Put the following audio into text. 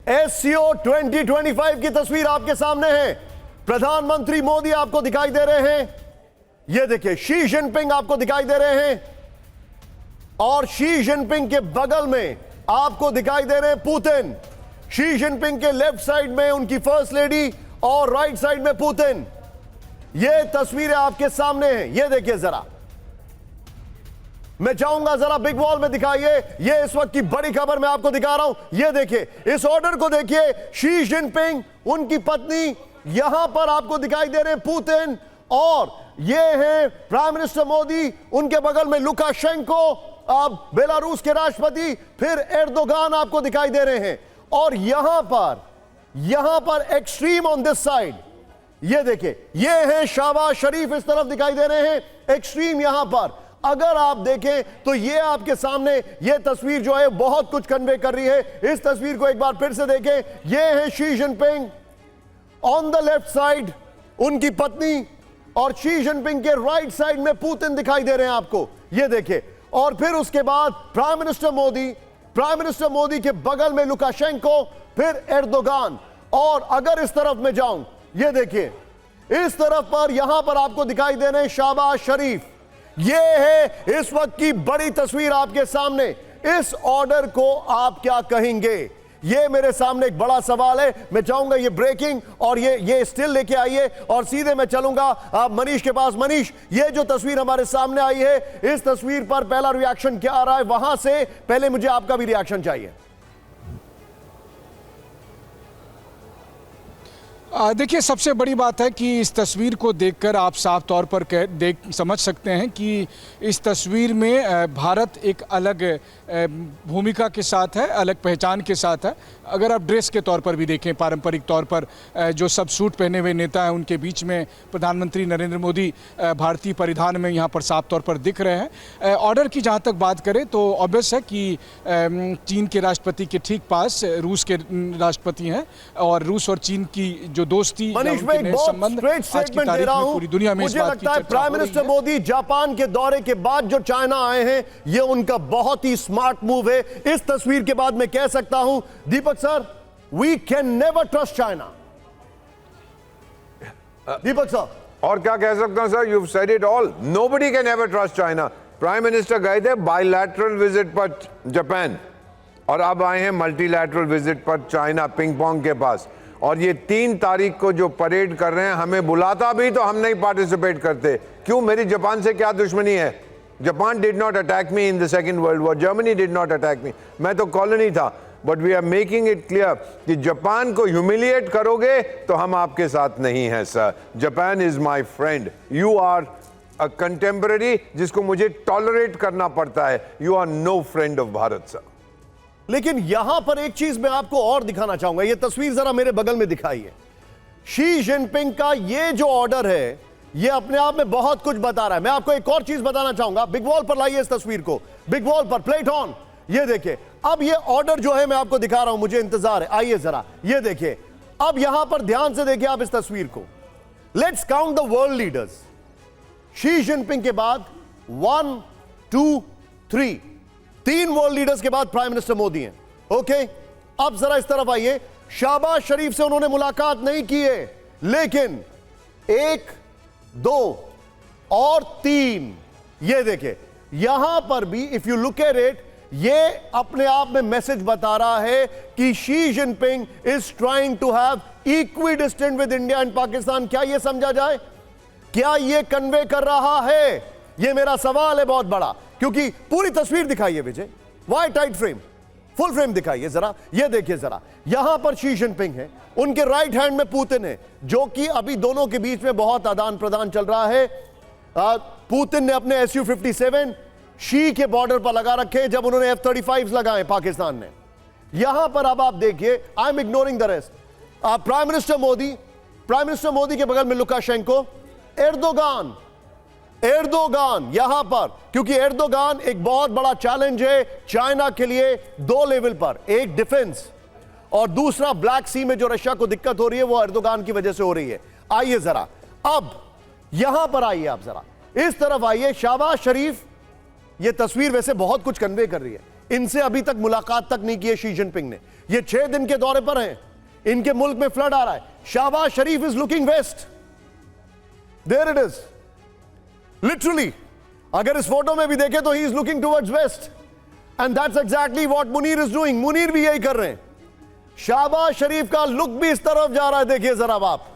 SCO 2025 की तस्वीर आपके सामने है। प्रधानमंत्री मोदी आपको दिखाई दे रहे हैं, यह देखिए शी जिनपिंग आपको दिखाई दे रहे हैं, और शी जिनपिंग के बगल में आपको दिखाई दे रहे हैं पुतिन। शी जिनपिंग के लेफ्ट साइड में उनकी फर्स्ट लेडी और राइट साइड में पुतिन। यह तस्वीरें आपके सामने हैं, यह देखिए जरा, मैं चाहूंगा जरा बिग वॉल में दिखाइए। यह इस वक्त की बड़ी खबर मैं आपको दिखा रहा हूं। यह देखिए, इस ऑर्डर को देखिए। शी जिनपिंग, उनकी पत्नी, यहां पर आपको दिखाई दे रहे हैं पुतिन, और यह है प्राइम मिनिस्टर मोदी, उनके बगल में लुकाशेंको, अब बेलारूस के राष्ट्रपति, फिर एर्दोगान आपको दिखाई दे रहे हैं, और यहां पर एक्सट्रीम ऑन दिस साइड, यह देखिए, यह है शहबाज शरीफ इस तरफ दिखाई दे रहे हैं, एक्सट्रीम यहां पर। अगर आप देखें तो यह आपके सामने यह तस्वीर जो है बहुत कुछ कन्वे कर रही है। इस तस्वीर को एक बार फिर से देखें। यह है Xi Jinping, on the left side उनकी पत्नी, और शी जिनपिंग के राइट साइड में पुतिन दिखाई दे रहे हैं आपको, यह देखिए। और फिर उसके बाद प्राइम मिनिस्टर मोदी के बगल में लुकाशेंको, फिर एर्दोगान, और अगर इस तरफ में जाऊं, यह देखिए, इस तरफ पर यहां पर आपको दिखाई दे रहे हैं शहबाज शरीफ। यह है इस वक्त की बड़ी तस्वीर आपके सामने। इस ऑर्डर को आप क्या कहेंगे? यह मेरे सामने एक बड़ा सवाल है। मैं चाहूंगा ये ब्रेकिंग और ये स्टिल लेके आइए, और सीधे मैं चलूंगा आप मनीष के पास। मनीष, ये जो तस्वीर हमारे सामने आई है, इस तस्वीर पर पहला रिएक्शन क्या आ रहा है? वहां से पहले मुझे आपका भी रिएक्शन चाहिए। देखिए, सबसे बड़ी बात है कि इस तस्वीर को देखकर आप साफ तौर पर समझ सकते हैं कि इस तस्वीर में भारत एक अलग भूमिका के साथ है, अलग पहचान के साथ है। अगर आप ड्रेस के तौर पर भी देखें, पारंपरिक तौर पर जो सब सूट पहने हुए नेता हैं, उनके बीच में प्रधानमंत्री नरेंद्र मोदी भारतीय परिधान में यहाँ पर साफ तौर पर दिख रहे हैं। ऑर्डर की जहाँ तक बात करें तो ऑब्वियस है कि चीन के राष्ट्रपति के ठीक पास रूस के राष्ट्रपति हैं, और रूस और चीन की जो दोस्ती संबंध आज की तारीख में पूरी दुनिया में मुझे लगता है प्राइम मिनिस्टर मोदी जापान के दौरे के बाद जो चाइना आए हैं, ये उनका बहुत ही स्मार्ट मूव है। इस तस्वीर के बाद मैं कह सकता हूं, Deepak sir, we can never trust China. Deepak sir, और क्या कह सकता हूं sir? You said it all. Nobody can ever trust China. Prime minister गए थे बायलैटरल विजिट पर जापान, और अब आए हैं मल्टीलैटरल विजिट पर चाइना, पिंग पोंग के पास। और ये 3 तारीख को जो परेड कर रहे हैं, हमें बुलाता भी तो हम नहीं पार्टिसिपेट करते। क्यों? मेरी जापान से क्या दुश्मनी है? Japan did not attack me in the second world war, Germany did not attack me, मैं तो कॉलोनी था। But we are making it clear कि जापान को ह्यूमिलिएट करोगे तो हम आपके साथ नहीं हैं sir. Japan is my friend, you are a contemporary जिसको मुझे टॉलरेट करना पड़ता है। You are no friend of Bharat sir. लेकिन यहां पर एक चीज मैं आपको और दिखाना चाहूंगा। यह तस्वीर जरा मेरे बगल में दिखाइए। शी जिनपिंग का यह जो ऑर्डर है, यह अपने आप में बहुत कुछ बता रहा है। मैं आपको एक और चीज बताना चाहूंगा। बिग वॉल पर लाइए इस तस्वीर को, बिग वॉल पर, प्लेट ऑन। यह देखिए, अब यह ऑर्डर जो है मैं आपको दिखा रहा हूं, मुझे इंतजार है। आइए जरा, यह देखिए, अब यहां पर ध्यान से देखिए आप इस तस्वीर को। Let's count the world leaders. Xi Jinping के बाद 1 2 3 3 वर्ल्ड लीडर्स के बाद प्राइम मिनिस्टर मोदी हैं। ओके, अब जरा इस तरफ आइए। शहबाज शरीफ से उन्होंने मुलाकात नहीं की है, लेकिन 1 2 और 3, ये देखिए, यहां पर भी if you look at it, ये अपने आप में मैसेज बता रहा है कि Xi Jinping is trying to have equidistant with India and Pakistan. क्या यह समझा जाए? क्या यह कन्वे कर रहा है? यह मेरा सवाल है बहुत बड़ा, क्योंकि पूरी तस्वीर दिखाइए Vijay, why tight frame, full frame दिखाइए जरा। यह देखिए जरा, यहां पर शी जिनपिंग है, उनके राइट हैंड में पुतिन है, जो कि अभी दोनों के बीच में बहुत आदान प्रदान चल रहा है। पुतिन ने अपने Su-57 शी के बॉर्डर पर लगा रखे जब उन्होंने F-35 लगाए पाकिस्तान ने। यहां पर अब आप देखिए, I am ignoring the rest. Prime minister Modi के बगल में लुकाशेंको, एर्दोगान यहां पर, क्योंकि एर्दोगान एक बहुत बड़ा चैलेंज है चाइना के लिए 2 लेवल पर। एक डिफेंस, और दूसरा ब्लैक सी में जो रशिया को दिक्कत हो रही है वो एर्दोगान की वजह से हो रही है। आइए जरा, अब यहां पर आइए, आप जरा इस तरफ आइए। शहबाज शरीफ, यह तस्वीर वैसे बहुत कुछ कन्वे कर रही है। इनसे अभी तक मुलाकात तक नहीं की है शी जिनपिंग ने। ये 6 दिन के दौरे पर हैं, इनके मुल्क में फ्लड आ रहा है। Shahbaz Sharif is looking west, there it is, literally. अगर इस फोटो में भी देखें तो ही is looking towards west, and that's exactly what Munir is doing. Munir भी यही कर रहे हैं। शहबाज शरीफ का लुक भी इस तरफ जा रहा है, देखिए जरा आप।